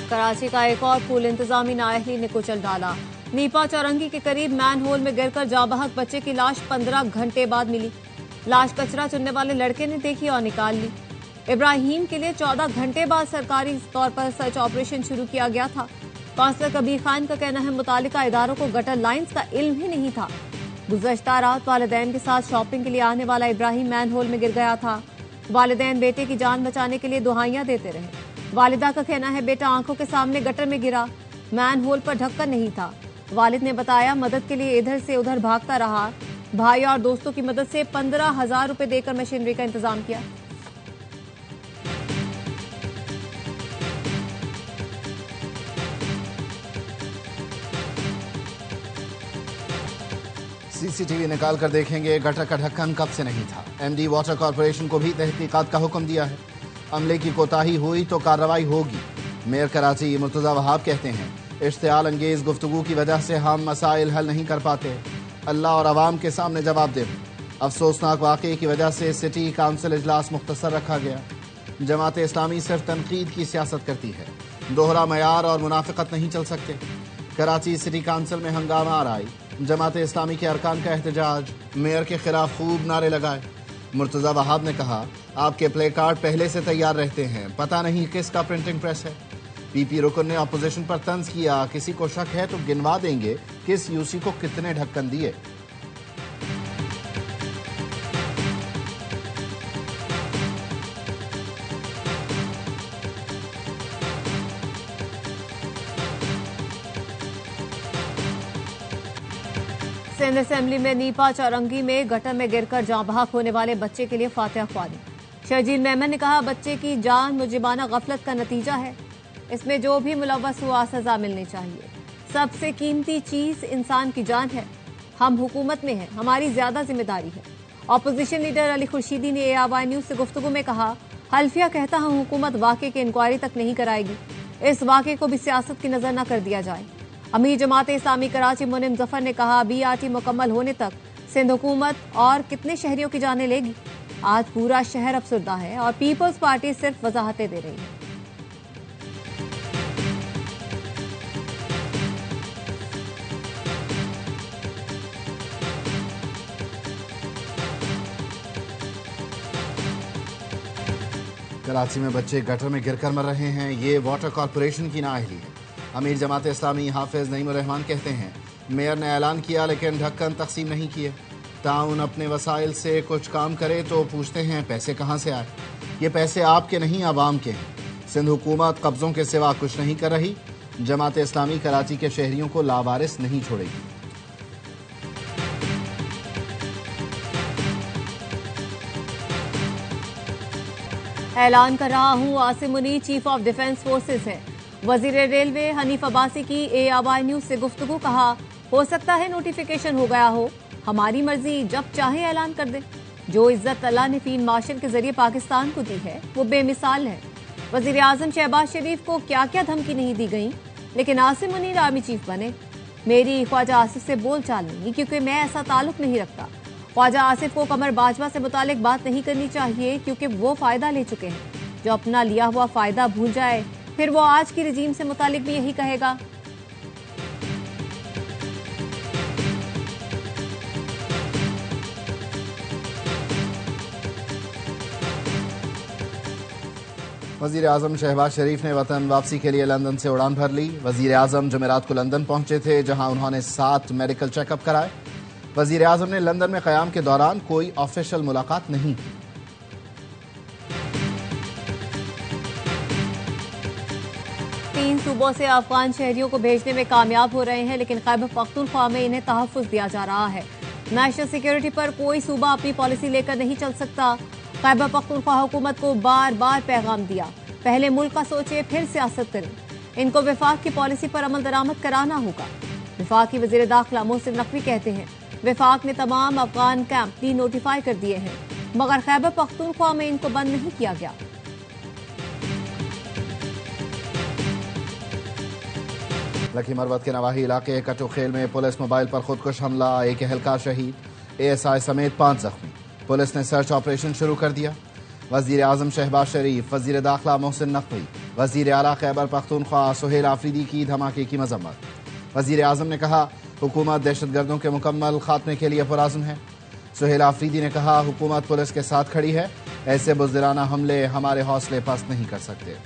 कराची का एक और पुल इंतजामी नाअहली ने कुचल डाला। नीपा चौरंगी के करीब मैनहोल में गिरकर जाबहक बच्चे की लाश 15 घंटे बाद मिली। लाश कचरा चुनने वाले लड़के ने देखी और निकाल ली। इब्राहिम के लिए 14 घंटे बाद सरकारी तौर पर सर्च ऑपरेशन शुरू किया गया था। काउंसलर कबीर खान का कहना है मुतालिका इदारों को गटर लाइन्स का इल्म ही नहीं था। गुज़श्ता रात वालिदैन के साथ शॉपिंग के लिए आने वाला इब्राहिम मैनहोल में गिर गया था। वालिदैन बेटे की जान बचाने के लिए दुआएं देते रहे। वालिदा का कहना है बेटा आंखों के सामने गटर में गिरा, मैनहोल पर ढक्कन नहीं था। वालिद ने बताया मदद के लिए इधर से उधर भागता रहा। भाई और दोस्तों की मदद से 15,000 रुपए देकर मशीनरी का इंतजाम किया। सीसीटीवी निकाल कर देखेंगे गटर का ढक्कन कब से नहीं था। एमडी वाटर कॉरपोरेशन को भी तहकीकात का हुक्म दिया है। अमले की कोताही हुई तो कार्रवाई होगी। मेयर कराची मुर्तजा वहाब कहते हैं इश्तियाल अंगेज गुफ्तगू की वजह से हम मसाइल हल नहीं कर पाते। अल्लाह और आवाम के सामने जवाब दे। अफसोसनाक वाक़े की वजह से सिटी काउंसिल इजलास मुख्तसर रखा गया। जमात इस्लामी सिर्फ तनकीद की सियासत करती है, दोहरा मयार और मुनाफिकत नहीं चल सकते। कराची सिटी काउंसिल में हंगामा आई। जमात इस्लामी के अरकान का एहतजाज, मेयर के खिलाफ खूब नारे लगाए। मुर्तजा वहाब ने कहा आपके प्ले कार्ड पहले से तैयार रहते हैं, पता नहीं किसका प्रिंटिंग प्रेस है। पीपी रुकन ने अपोजिशन पर तंज किया, किसी को शक है तो गिनवा देंगे किस यूसी को कितने ढक्कन दिए। सिंध असेंबली में नीपा चौरंगी में गटर में गिरकर जान बहक होने वाले बच्चे के लिए फातिहा ख्वानी। शर्जील मेमन ने कहा बच्चे की जान मुजिबाना गफलत का नतीजा है। इसमें जो भी मुलव्वस हुआ सजा मिलनी चाहिए। सबसे कीमती चीज इंसान की जान है। हम हुकूमत में हैं, हमारी ज्यादा जिम्मेदारी है। अपोजिशन लीडर अली खुर्शीदी ने ARY न्यूज से गुफ्तगू में कहा हल्फिया कहता हूं हुकूमत वाक़े की इंक्वायरी तक नहीं कराएगी। इस वाक़े को भी सियासत की नजर न कर दिया जाए। अमीर जमात इस्लामी कराची मुनिम जफर ने कहा BRT मुकम्मल होने तक सिंध हुकूमत और कितने शहरियों की जानें लेगी। आज पूरा शहर अफसरदा है और पीपल्स पार्टी सिर्फ वजाहतें दे रही है। कराची में बच्चे गटर में गिरकर मर रहे हैं, ये वाटर कॉरपोरेशन की नाअहली है। अमीर जमात इस्लामी हाफिज नईमुर रहमान कहते हैं मेयर ने ऐलान किया लेकिन ढक्कन तकसीम नहीं किए। टाउन अपने वसाइल से कुछ काम करे तो पूछते हैं पैसे कहाँ से आए। ये पैसे आपके नहीं आवाम के हैं। सिंध हुकूमत कब्जों के सिवा कुछ नहीं कर रही। जमात इस्लामी कराची के शहरियों को लावारिस नहीं छोड़ेगी। ऐलान कर रहा हूं आसिम मुनी चीफ ऑफ डिफेंस फोर्सेस है। वजीर रेलवे हनीफ अब्बासी की ARY न्यूज से गुफ्तगू, कहा हो सकता है नोटिफिकेशन हो गया हो, हमारी मर्जी, जब चाहे ऐलान कर दे। जो इज्जत अल्लाह ने फील्ड मार्शल के जरिए पाकिस्तान को दी है वो बेमिसाल है। वजीर आजम शहबाज शरीफ को क्या क्या धमकी नहीं दी गई, लेकिन आसिम मुनीर आर्मी चीफ बने। मेरी ख्वाजा आसिफ से बोलचाल नहीं, क्योंकि मैं ऐसा ताल्लुक नहीं रखता। ख्वाजा आसिफ को कमर बाजवा से मुतालिक बात नहीं करनी चाहिए, क्योंकि वो फायदा ले चुके हैं। जो अपना लिया हुआ फायदा भूल जाए फिर वो आज की रजीम से मुतालिक भी यही कहेगा। वजीर आजम शहबाज शरीफ ने वतन वापसी के लिए लंदन से उड़ान भर ली। वजीर आजम जुमेरात को लंदन पहुंचे थे, जहां उन्होंने 7 मेडिकल चेकअप कराए। वजीर आजम ने लंदन में क़याम के दौरान कोई ऑफिशियल मुलाकात नहीं की। तीन सूबों से अफगान शहरियों को भेजने में कामयाब हो रहे हैं, लेकिन खैबर पख्तूनख्वा में इन्हें तहफ़्फ़ुज़ दिया जा रहा है। नेशनल सिक्योरिटी पर कोई सूबा अपनी पॉलिसी लेकर नहीं चल सकता। खैबर पख्तूनख्वा हुकूमत को बार बार पैगाम दिया, पहले मुल्क का सोचे फिर सियासत करें। इनको विफाक की पॉलिसी पर अमल दरामद कराना होगा। विफाकी वज़ीर दाखिला मोहसिन नकवी कहते हैं विफाक ने तमाम अफगान कैंप डी नोटिफाई कर दिए हैं, मगर खैबर पख्तूनख्वा में इनको बंद नहीं किया गया। लकी मरवत के नवाही इलाके कटोखेल में पुलिस मोबाइल पर खुदकुश हमला, एक एहलकार शहीद, ASI समेत 5 जख्मी। पुलिस ने सर्च ऑपरेशन शुरू कर दिया। वजीर आजम शहबाज शरीफ, वजीर दाखिला मोहसिन नकवी, वजीर आला खैबर पख्तूनख्वा सुहेल आफरीदी की धमाके की मजम्मत। वजीर आजम ने कहा हुकूमत दहशतगर्दों के मुकम्मल खात्मे के लिए पुरअज़्म है। सुहेल आफरीदी ने कहा हुकूमत पुलिस के साथ खड़ी है, ऐसे बुज़दिलाना हमले हमारे हौसले पस्त नहीं कर सकते।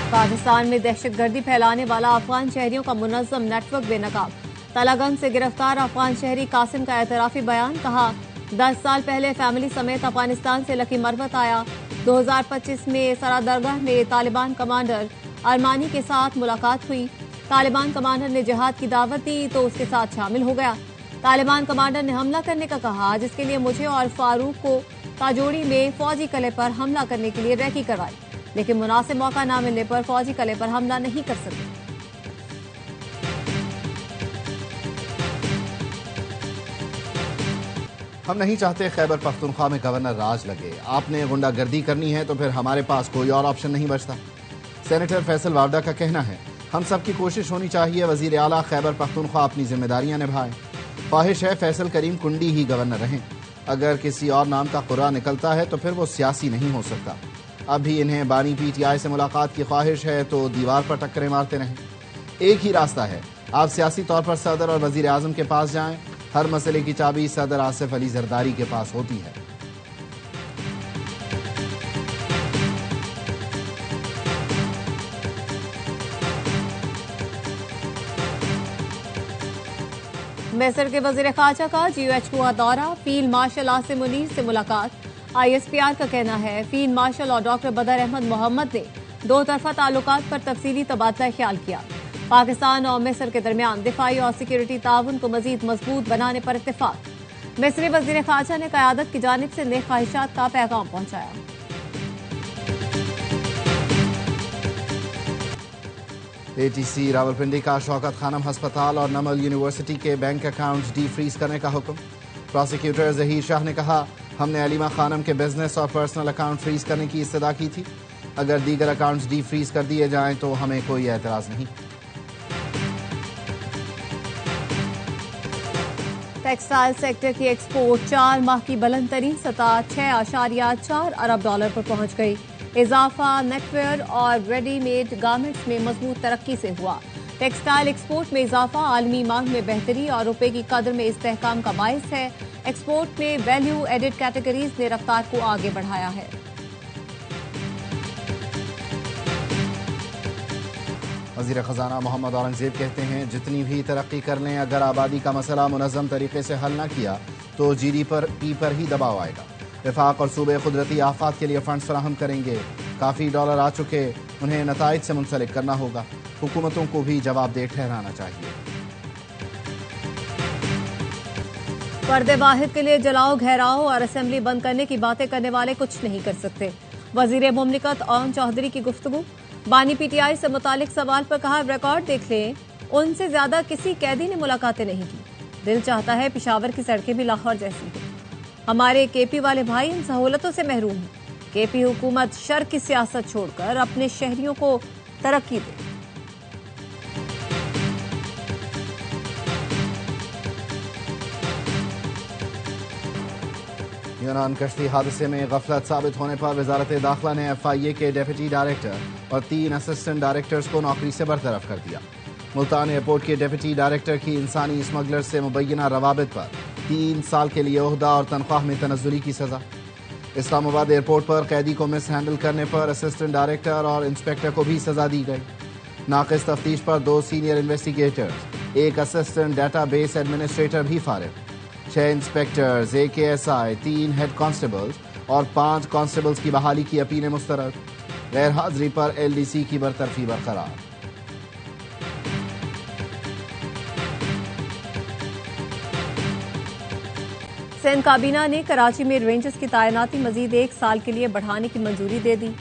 पाकिस्तान में दहशतगर्दी फैलाने वाला अफगान शहरियों का मुनज़्ज़म नेटवर्क बेनकाब। तलागंज से गिरफ्तार अफगान शहरी कासिम का एतराफी बयान। कहा 10 साल पहले फैमिली समेत अफगानिस्तान से लकी मरवत आया। 2025 में सरा दरगाह में तालिबान कमांडर अरमानी के साथ मुलाकात हुई। तालिबान कमांडर ने जिहाद की दावत दी तो उसके साथ शामिल हो गया। तालिबान कमांडर ने हमला करने का कहा, जिसके लिए मुझे और फारूक को ताजोड़ी में फौजी कले पर हमला करने के लिए रैकी करवाई, लेकिन मुनासिब मौका न मिलने पर फौजी कले पर हमला नहीं कर सके। हम नहीं चाहते खैबर पख्तूनख्वा में गवर्नर राज लगे। आपने गुंडागर्दी करनी है तो फिर हमारे पास कोई और ऑप्शन नहीं बचता। सेनेटर फैसल वावडा का कहना है हम सब की कोशिश होनी चाहिए वजीर आला खैबर पख्तूनख्वा अपनी जिम्मेदारियां निभाएं। ख्वाहिश है फैसल करीम कुंडी ही गवर्नर रहें। अगर किसी और नाम का कुरा निकलता है तो फिर वो सियासी नहीं हो सकता। अब भी इन्हें बानी पीटीआई से मुलाकात की ख्वाहिश है तो दीवार पर टक्करें मारते रहें। एक ही रास्ता है, आप सियासी तौर पर सदर और वजीर आजम के पास जाएं। हर मसले की चाबी सदर आसिफ अली जरदारी के पास होती है। मिस्र के वजीर खारजा का GUH हुआ दौरा। फील्ड मार्शल आसिम मुनीर से मुलाकात। ISPR का कहना है फील्ड मार्शल और डॉक्टर बदर अहमद मोहम्मद ने दो तरफा ताल्लुकात पर तफसीली तबादला ख्याल किया। पाकिस्तान और मिस्र के दरमियान दिफाई और सिक्योरिटी ताउन को मजीद मजबूत बनाने पर इत्तेफाक। मिस्री वजीर खारजा ने क़यादत की जानिब से नेक ख्वाहिशात का पैगाम पहुंचाया। ATC रावलपिंडी का शौकत खानम अस्पताल और नमल यूनिवर्सिटी के बैंक अकाउंट्स डी फ्रीज करने का हुक्म। प्रोसिक्यूटर जहीर शाह ने कहा हमने अलीमा खानम के बिजनेस और पर्सनल अकाउंट फ्रीज करने की इस्तदा की थी। अगर दीगर अकाउंट्स डी फ्रीज कर दिए जाएं तो हमें कोई एतराज नहीं। टेक्सटाइल सेक्टर की एक्सपोर्ट 4 माह की बुलंद तरीन सतह $6.4 अरब पर पहुंच गई। इजाफा नेटवेयर और रेडीमेड गारमेंट्स में मजबूत तरक्की से हुआ। टेक्सटाइल एक्सपोर्ट में इजाफा आलमी मांग में बेहतरी और रुपए की कदर में इस्तेहकाम का बायस है। एक्सपोर्ट में वैल्यू एडेड कैटेगरीज ने रफ्तार को आगे बढ़ाया है। वज़ीर ख़ज़ाना मोहम्मद औरंगज़ेब कहते हैं जितनी भी तरक्की कर लें, अगर आबादी का मसला मुनज़्ज़म तरीके से हल न किया तो GDP पर ही दबाव आएगा। वफाक और सूबे कुदरती आफात के लिए फंड्स फराहम करेंगे। काफ़ी डॉलर आ चुके, उन्हें नताइज से मुंसलिक करना होगा। हुकूमतों को भी जवाबदेह ठहराना चाहिए। पर्दे वाहिद के लिए जलाओ, घेराव और असेंबली बंद करने की बातें करने वाले कुछ नहीं कर सकते। वजीर मुमलिकत ओम चौधरी की गुफ्तगू। बानी PTI से मुतालिक सवाल पर कहा रिकॉर्ड देख लें, उनसे ज्यादा किसी कैदी ने मुलाकातें नहीं की। दिल चाहता है पेशावर की सड़कें भी लाहौर जैसी हो। हमारे KP वाले भाई इन सहूलतों से महरूम हैं। KP हुकूमत शर की सियासत छोड़कर अपने शहरियों को तरक्की दे। यूनान कश्ती हादसे में गफलत साबित होने पर वजारत दाखिला ने FIA के डेप्यूटी डायरेक्टर और 3 असिस्टेंट डायरेक्टर्स को नौकरी से बरतरफ कर दिया। मुल्तान एयरपोर्ट के डेप्यूटी डायरेक्टर की इंसानी स्मगलर से मुबैना रवाबित पर 3 साल के लिए ओहदा और तनख्वाह में तनज़्ज़ुली की सजा। इस्लामाबाद एयरपोर्ट पर कैदी को मिस हैंडल करने पर असिस्टेंट डायरेक्टर और इंस्पेक्टर को भी सजा दी गई। नाक़िस तफ्तीश पर 2 senior investigators, 1 assistant database administrator भी फारिग। 6 इंस्पेक्टर्स, 1 ASI, 3 हेड कांस्टेबल्स और 5 कांस्टेबल्स की बहाली की अपीलें मुस्तरद। गैर हाजिरी पर LDC की बरतरफी बरकरार। सिंध काबीना ने कराची में रेंजर्स की तैनाती मजीद 1 साल के लिए बढ़ाने की मंजूरी दे दी।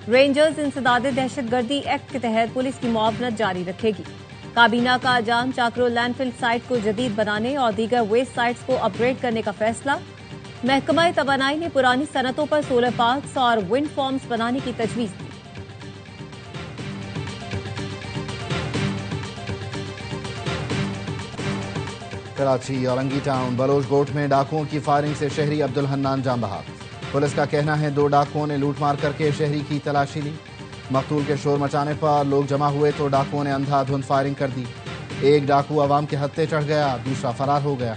रेंजर्स इंसदादे दहशतगर्दी एक्ट के तहत पुलिस की मुआवनत जारी रखेगी। काबीना का जाम चाकरो लैंडफिल साइट को जदीद बनाने और दीगर वेस्ट साइट्स को अपग्रेड करने का फैसला। महकमा तवानाई ने पुरानी सनतों पर सोलर पार्क्स और विंड फार्म्स बनाने की तजवीज दी। कराची औरंगी टाउन बलोच गोट में डाकुओं की फायरिंग से शहरी अब्दुल हन्नान जान बहाक। पुलिस का कहना है 2 डाकुओं ने लूटमार करके शहरी की तलाशी ली। मकतूल के शोर मचाने पर लोग जमा हुए तो डाकुओं ने अंधाधुंध फायरिंग कर दी। एक डाकू अवाम के हत्थे चढ़ गया, दूसरा फरार हो गया।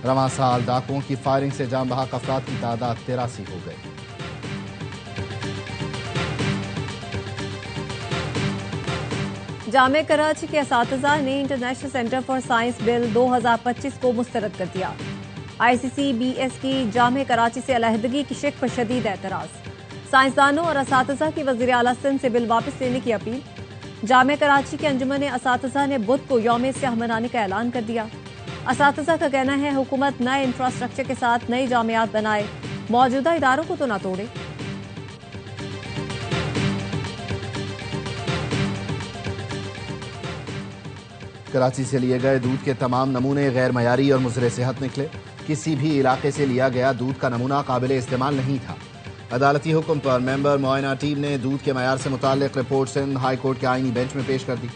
रवां साल डाकुओं की फायरिंग से जान बहाक अफराद की तादाद 83 हो गई। जामे कराची के असातिज़ा ने international centre for science bill 2025 को मुस्तरद कर दिया। ICCBS की जामे कराची से अलहदगी की शिक पर शदीद एतराज। साइंसदानों और असातिज़ा की वज़ीर आला सिंध से बिल वापस लेने की अपील। जामे कराची के अंजुमन असातिज़ा ने बुध को यौम स्याह मनाने का ऐलान कर दिया। असातिज़ा का कहना है हुकूमत नए इंफ्रास्ट्रक्चर के साथ नई जामियात बनाए, मौजूदा इदारों को तो न तोड़े। कराची से लिए गए दूध के तमाम नमूने गैर मयारी और मुज़रे सेहत निकले। किसी भी इलाके से लिया गया दूध का नमूना काबिल इस्तेमाल नहीं था। अदालती हुक्म पर मेंबर मुआयना टीम ने दूध के मयार से मुताल्लिक रिपोर्ट सिंध हाई कोर्ट के आईनी बेंच में पेश कर दी।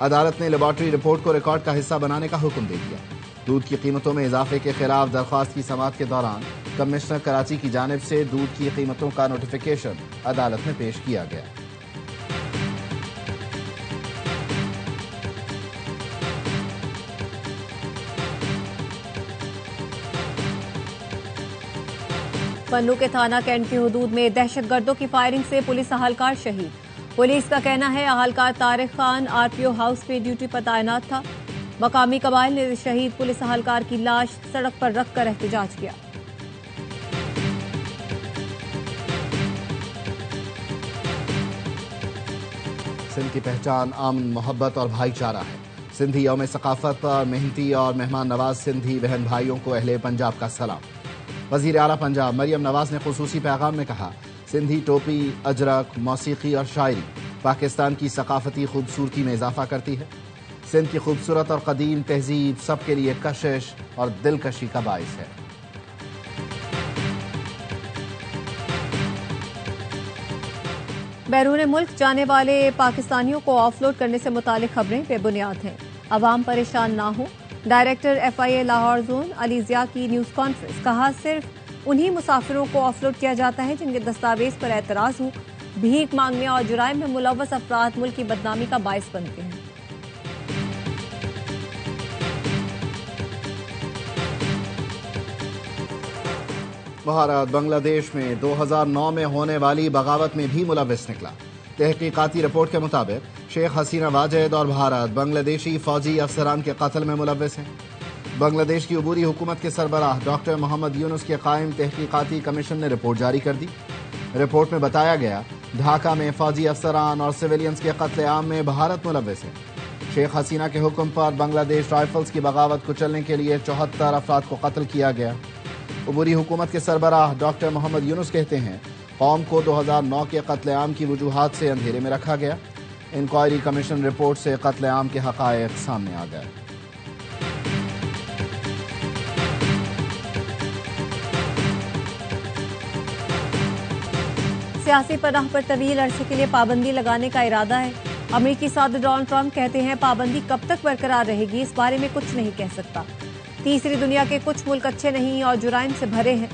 अदालत ने लेबॉर्ट्री रिपोर्ट को रिकॉर्ड का हिस्सा बनाने का हुक्म दे दिया। दूध की कीमतों में इजाफे के खिलाफ दरख्वास्त की समाअत के दौरान कमिश्नर कराची की जानिब से दूध की कीमतों का नोटिफिकेशन अदालत में पेश किया गया। पन्नू के थाना कैंट की हुदूद में दहशतगर्दों की फायरिंग से पुलिस अहलकार शहीद। पुलिस का कहना है अहलकार तारिक खान RPO हाउस पे ड्यूटी पर तैनात था। मकामी कबाइल ने शहीद पुलिस अहलकार की लाश सड़क पर रखकर एहतजाज किया। सिंध की पहचान अमन, मोहब्बत और भाईचारा है। सिंधी यौम सकाफत पर मेहनती और मेहमान नवाज सिंधी बहन भाइयों को अहले पंजाब का सलाम। वज़ीर आला पंजाब मरियम नवाज ने खुसूसी पैगाम में कहा, सिंधी टोपी, अजरक, मौसीकी और शायरी पाकिस्तान की सकाफती खूबसूरती में इजाफा करती है। सिंध की खूबसूरत और कदीम तहजीब सबके लिए कशिश और दिलकशी का बाइस है। बैरून मुल्क जाने वाले पाकिस्तानियों को ऑफलोड करने से मुतालिक खबरें बेबुनियाद हैं। अवाम परेशान ना हो। Director FIA Lahore zone Ali Zia की न्यूज़ कॉन्फ्रेंस। कहा, सिर्फ उन्हीं मुसाफिरों को ऑफलोड किया जाता है जिनके दस्तावेज पर एतराज हो। भीख मांगने और जुराइम में मुलव्वस अफराद मुल्क की बदनामी का बाइस बनते हैं। भारत बांग्लादेश में 2009 में होने वाली बगावत में भी मुलव्वस निकला। तहकीकाती रिपोर्ट के मुताबिक शेख हसीना वाजिद और भारत बांग्लादेशी फौजी अफसरान के कत्ल में मुलव्वस हैं। बांग्लादेश की अबूरी हुकूमत के सरबराह डॉक्टर मोहम्मद यूनुस के कायम तहकीकाती कमीशन ने रिपोर्ट जारी कर दी। रिपोर्ट में बताया गया, ढाका में फौजी अफसरान और सिविलियंस के कत्ले आम में भारत मुलव्वस है। शेख हसीना के हुक्म पर बांग्लादेश राइफल्स की बगावत कुचलने के लिए 74 अफराद को कत्ल किया गया। अबूरी हुकूमत के सरबराह डॉक्टर मोहम्मद यूनुस कहते हैं, कौम को 2009 के कत्लेआम की वजूहात से अंधेरे में रखा गया। इंक्वायरी कमीशन रिपोर्ट से कत्लेआम के हकायक सामने आ गए। सियासी पनाह पर तवील अरसे के लिए पाबंदी लगाने का इरादा है। अमेरिकी सदर डोनाल्ड ट्रंप कहते हैं पाबंदी कब तक बरकरार रहेगी इस बारे में कुछ नहीं कह सकता। तीसरी दुनिया के कुछ मुल्क अच्छे नहीं और जुराइम से भरे हैं।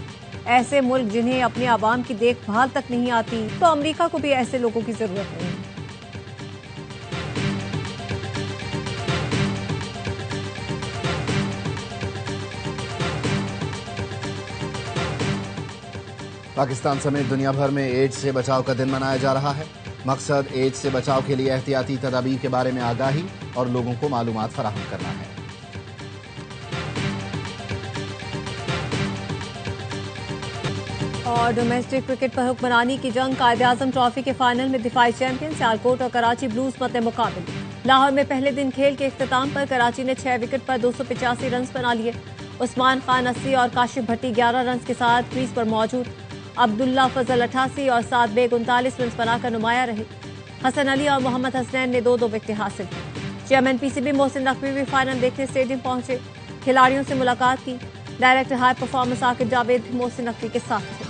ऐसे मुल्क जिन्हें अपने आवाम की देखभाल तक नहीं आती, तो अमेरिका को भी ऐसे लोगों की जरूरत नहीं। पाकिस्तान समेत दुनिया भर में एड्स से बचाव का दिन मनाया जा रहा है। मकसद एड्स से बचाव के लिए एहतियाती तदाबीर के बारे में आगाही और लोगों को मालूमात फराहम करना है। और डोमेस्टिक क्रिकेट पर हुक्मरानी की जंग, कायद-ए-आज़म ट्रॉफी के फाइनल में दिफाई चैंपियन सियालकोट और कराची ब्लूज मद्दे मुकाबिल। लाहौर में पहले दिन खेल के इख्तिताम पर कराची ने 6 विकेट पर 285 रन बना लिए। उस्मान खान 80 और काशिफ भट्टी 11 रन के साथ क्रीज पर मौजूद। अब्दुल्ला फजल 88 और साद बेग 39 रन बनाकर नुमाया रहे। हसन अली और मोहम्मद हसनैन ने 2-2 विकेटें हासिल की। चेयरमैन PCB मोहसिन नकवी भी फाइनल देखने स्टेडियम पहुंचे, खिलाड़ियों से मुलाकात की। Director high performance Aqib Javed भी मोहसिन नकवी के साथ थे।